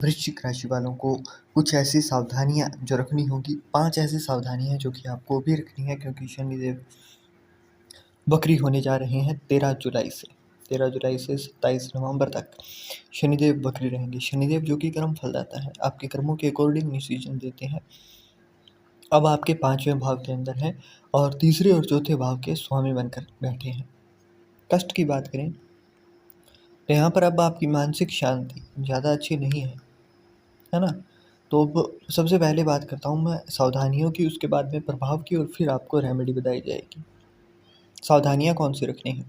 वृश्चिक राशि वालों को कुछ ऐसी सावधानियां जो रखनी होगी। 5 ऐसी सावधानियां जो कि आपको भी रखनी है, क्योंकि शनिदेव वक्री होने जा रहे हैं 13 जुलाई से 27 नवंबर तक शनिदेव वक्री रहेंगे। शनिदेव जो कि कर्म फलदाता है, आपके कर्मों के अकॉर्डिंग डिसीजन देते हैं। अब आपके 5वें भाव के अंदर है और तीसरे और चौथे भाव के स्वामी बनकर बैठे हैं। कष्ट की बात करें तो यहाँ पर अब आपकी मानसिक शांति ज़्यादा अच्छी नहीं है ना। तो अब सबसे पहले बात करता हूँ मैं सावधानियों की, उसके बाद में प्रभाव की, और फिर आपको रेमेडी बताई जाएगी। सावधानियाँ कौन सी रखनी है?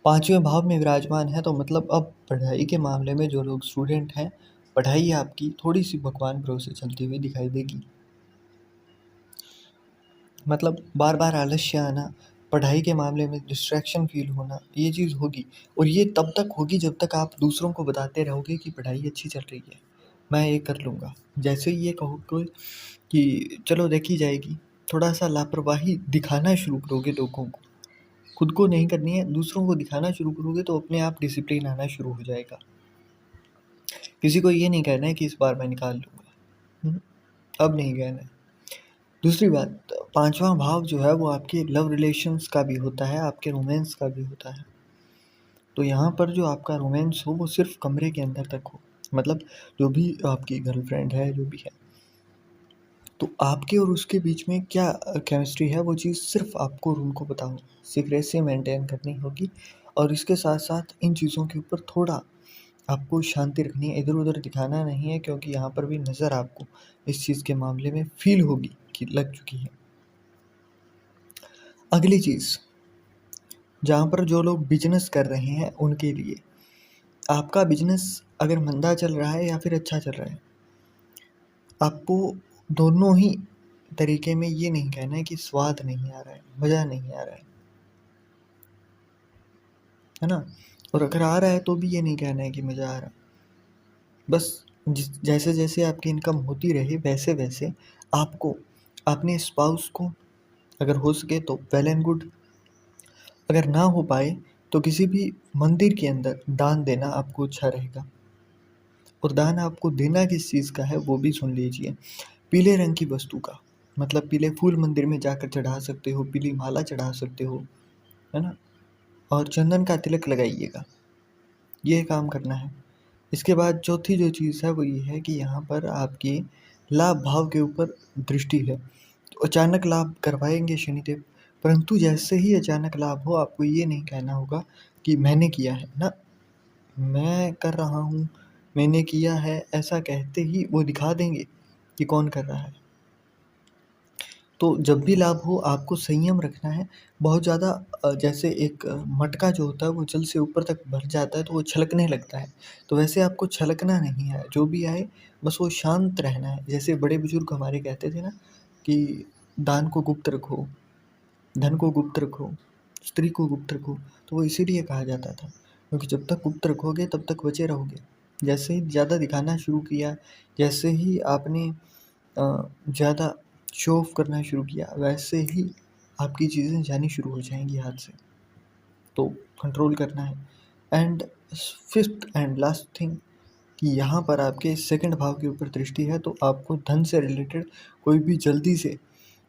5वें भाव में विराजमान है, तो मतलब अब पढ़ाई के मामले में जो लोग स्टूडेंट हैं, पढ़ाई आपकी थोड़ी सी भगवान भरोसे चलती हुई दिखाई देगी। मतलब बार बार आलस्य आना, पढ़ाई के मामले में डिस्ट्रैक्शन फील होना, ये चीज़ होगी। और ये तब तक होगी जब तक आप दूसरों को बताते रहोगे कि पढ़ाई अच्छी चल रही है, मैं ये कर लूँगा। जैसे ही ये कहोगे कि चलो देखी जाएगी, थोड़ा सा लापरवाही दिखाना शुरू करोगे लोगों को, खुद को नहीं करनी है, दूसरों को दिखाना शुरू करोगे, तो अपने आप डिसिप्लिन आना शुरू हो जाएगा। किसी को ये नहीं कहना है कि इस बार मैं निकाल लूँगा, अब नहीं कहना है। दूसरी बात, 5वां भाव जो है वो आपके लव रिलेशंस का भी होता है, आपके रोमांस का भी होता है। तो यहाँ पर जो आपका रोमांस हो वो सिर्फ कमरे के अंदर तक हो, मतलब जो भी आपकी गर्लफ्रेंड है, जो भी है, तो आपके और उसके बीच में क्या केमिस्ट्री है, वो चीज़ सिर्फ आपको और उनको पता हो, सीक्रेसी मेंटेन करनी होगी। और इसके साथ साथ इन चीज़ों के ऊपर थोड़ा आपको शांति रखनी है, इधर उधर दिखाना नहीं है, क्योंकि यहाँ पर भी नज़र आपको इस चीज़ के मामले में फील होगी कि लग चुकी है। अगली चीज़, जहाँ पर जो लोग बिजनेस कर रहे हैं उनके लिए, आपका बिजनेस अगर मंदा चल रहा है या फिर अच्छा चल रहा है, आपको दोनों ही तरीके में ये नहीं कहना है कि स्वाद नहीं आ रहा है, मज़ा नहीं आ रहा है ना। और अगर आ रहा है तो भी ये नहीं कहना है कि मज़ा आ रहा है। बस जैसे जैसे आपकी इनकम होती रहे वैसे वैसे आपको अपने स्पाउस को, अगर हो सके तो वेल एंड गुड, अगर ना हो पाए तो किसी भी मंदिर के अंदर दान देना आपको अच्छा रहेगा। और दान आपको देना किस चीज़ का है वो भी सुन लीजिए। पीले रंग की वस्तु का, मतलब पीले फूल मंदिर में जाकर चढ़ा सकते हो, पीली माला चढ़ा सकते हो, है ना। और चंदन का तिलक लगाइएगा, ये काम करना है। इसके बाद चौथी जो चीज़ है वो ये है कि यहाँ पर आपकी लाभ भाव के ऊपर दृष्टि है, तो अचानक लाभ करवाएंगे शनिदेव। परंतु जैसे ही अचानक लाभ हो, आपको ये नहीं कहना होगा कि मैंने किया है ना, मैं कर रहा हूँ, मैंने किया है, ऐसा कहते ही वो दिखा देंगे कि कौन कर रहा है। तो जब भी लाभ हो आपको संयम रखना है। बहुत ज़्यादा जैसे एक मटका जो होता है वो जल से ऊपर तक भर जाता है तो वो छलकने लगता है, तो वैसे आपको छलकना नहीं है, जो भी आए बस वो शांत रहना है। जैसे बड़े बुजुर्ग हमारे कहते थे ना कि दान को गुप्त रखो, धन को गुप्त रखो, स्त्री को गुप्त रखो, तो वो इसीलिए कहा जाता था, क्योंकि जब तक गुप्त रखोगे तब तक बचे रहोगे। जैसे ही ज़्यादा दिखाना शुरू किया, जैसे ही आपने ज़्यादा शो ऑफ करना शुरू किया, वैसे ही आपकी चीज़ें जानी शुरू हो जाएंगी हाथ से, तो कंट्रोल करना है। And fifth and last thing कि यहाँ पर आपके सेकंड भाव के ऊपर दृष्टि है, तो आपको धन से रिलेटेड कोई भी जल्दी से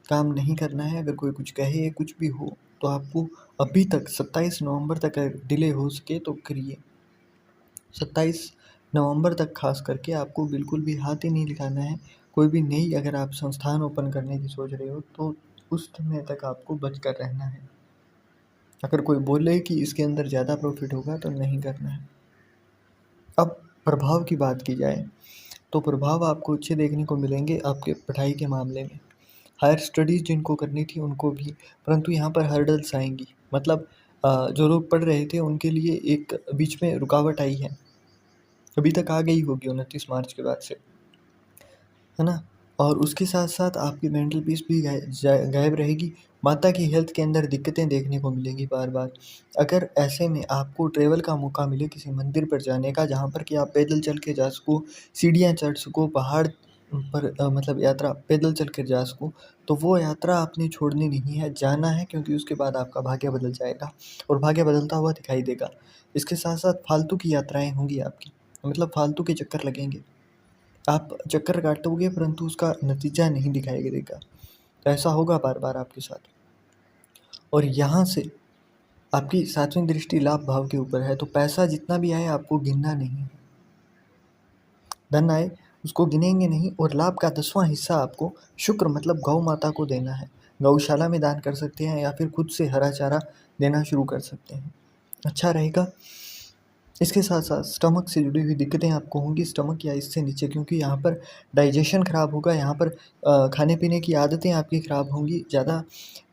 काम नहीं करना है। अगर कोई कुछ कहे, कुछ भी हो, तो आपको अभी तक 27 नवंबर तक अगर डिले हो सके तो करिए। 27 नवंबर तक खास करके आपको बिल्कुल भी हाथ ही नहीं लगाना है। कोई भी नई अगर आप संस्थान ओपन करने की सोच रहे हो तो उस समय तक आपको बच कर रहना है। अगर कोई बोले कि इसके अंदर ज़्यादा प्रॉफिट होगा तो नहीं करना है। अब प्रभाव की बात की जाए तो प्रभाव आपको अच्छे देखने को मिलेंगे आपके पढ़ाई के मामले में। हायर स्टडीज़ जिनको करनी थी उनको भी, परंतु यहाँ पर हर्डल्स आएंगी। मतलब जो लोग पढ़ रहे थे उनके लिए एक बीच में रुकावट आई है, अभी तक आ गई होगी 29 मार्च के बाद से, है ना। और उसके साथ साथ आपकी मेंटल पीस भी गायब रहेगी। माता की हेल्थ के अंदर दिक्कतें देखने को मिलेंगी बार बार। अगर ऐसे में आपको ट्रेवल का मौका मिले किसी मंदिर पर जाने का, जहाँ पर कि आप पैदल चल के जा सको, सीढ़ियाँ चढ़ सको, पहाड़ पर मतलब यात्रा पैदल चल कर जा सको, तो वो यात्रा आपने छोड़नी नहीं है, जाना है, क्योंकि उसके बाद आपका भाग्य बदल जाएगा और भाग्य बदलता हुआ दिखाई देगा। इसके साथ साथ फालतू की यात्राएं होंगी आपकी, मतलब फालतू के चक्कर लगेंगे। आप चक्कर काटोगे परंतु उसका नतीजा नहीं दिखाई देगा। तो ऐसा होगा बार-बार आपके साथ। और यहाँ से आपकी 7वीं दृष्टि लाभ भाव के ऊपर है, तो पैसा जितना भी आए आपको गिनना नहीं है। धन आए उसको गिनेंगे नहीं, और लाभ का 10वां हिस्सा आपको शुक्र मतलब गौ माता को देना है। गौशाला में दान कर सकते हैं या फिर खुद से हरा चारा देना शुरू कर सकते हैं, अच्छा रहेगा। इसके साथ साथ स्टमक से जुड़ी हुई दिक्कतें आपको होंगी, स्टमक या इससे नीचे, क्योंकि यहाँ पर डाइजेशन ख़राब होगा। यहाँ पर खाने पीने की आदतें आपकी ख़राब होंगी। ज़्यादा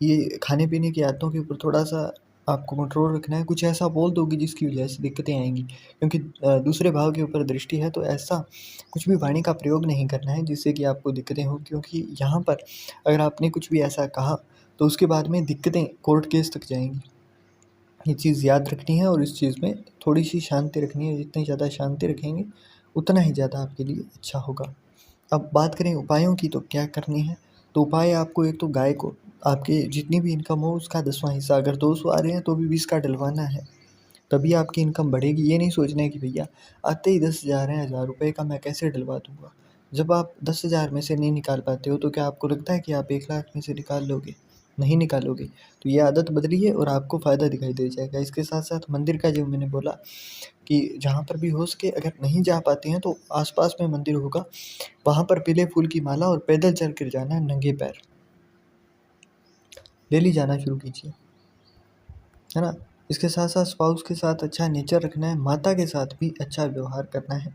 ये खाने पीने की आदतों के ऊपर थोड़ा सा आपको कंट्रोल रखना है। कुछ ऐसा बोल दोगे जिसकी वजह से दिक्कतें आएंगी, क्योंकि दूसरे भाव के ऊपर दृष्टि है, तो ऐसा कुछ भी वाणी का प्रयोग नहीं करना है जिससे कि आपको दिक्कतें हों। क्योंकि यहाँ पर अगर आपने कुछ भी ऐसा कहा तो उसके बाद में दिक्कतें कोर्ट केस तक जाएंगी। ये चीज़ याद रखनी है, और इस चीज़ में थोड़ी सी शांति रखनी है। जितनी ज़्यादा शांति रखेंगे उतना ही ज़्यादा आपके लिए अच्छा होगा। अब बात करें उपायों की, तो क्या करनी है? तो उपाय आपको, एक तो गाय को आपके जितनी भी इनकम हो उसका 10वां हिस्सा, अगर 200 आ रहे हैं तो भी 20 का डलवाना है, तभी आपकी इनकम बढ़ेगी। ये नहीं सोचना है कि भैया आते ही 10,000 हैं, 1000 रुपये का मैं कैसे डलवा दूंगा। जब आप 10,000 में से नहीं निकाल पाते हो तो क्या आपको लगता है कि आप 1 लाख में से निकाल लोगे? नहीं निकालोगे। तो ये आदत बदलिए और आपको फ़ायदा दिखाई दे जाएगा। इसके साथ साथ मंदिर का, जो मैंने बोला कि जहाँ पर भी हो सके, अगर नहीं जा पाते हैं तो आसपास में मंदिर होगा, वहाँ पर पीले फूल की माला और पैदल चल कर जाना है, नंगे पैर। डेली जाना शुरू कीजिए, है ना? इसके साथ साथ स्पाउस के साथ अच्छा नेचर रखना है, माता के साथ भी अच्छा व्यवहार करना है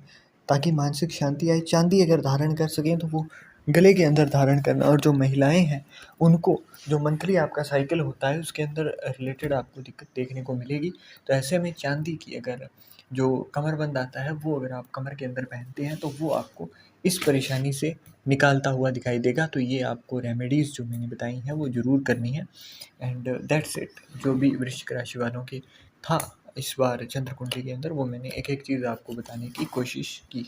ताकि मानसिक शांति आए। चांदी अगर धारण कर सकें तो वो गले के अंदर धारण करना। और जो महिलाएं हैं उनको जो मंथली आपका साइकिल होता है उसके अंदर रिलेटेड आपको दिक्कत देखने को मिलेगी। तो ऐसे में चांदी की अगर जो कमरबंद आता है वो अगर आप कमर के अंदर पहनते हैं तो वो आपको इस परेशानी से निकालता हुआ दिखाई देगा। तो ये आपको रेमेडीज़ जो मैंने बताई हैं वो ज़रूर करनी है। And that's it. जो भी वृश्चिक राशि वालों की था इस बार चंद्र कुंडली के अंदर, वो मैंने एक एक चीज़ आपको बताने की कोशिश की।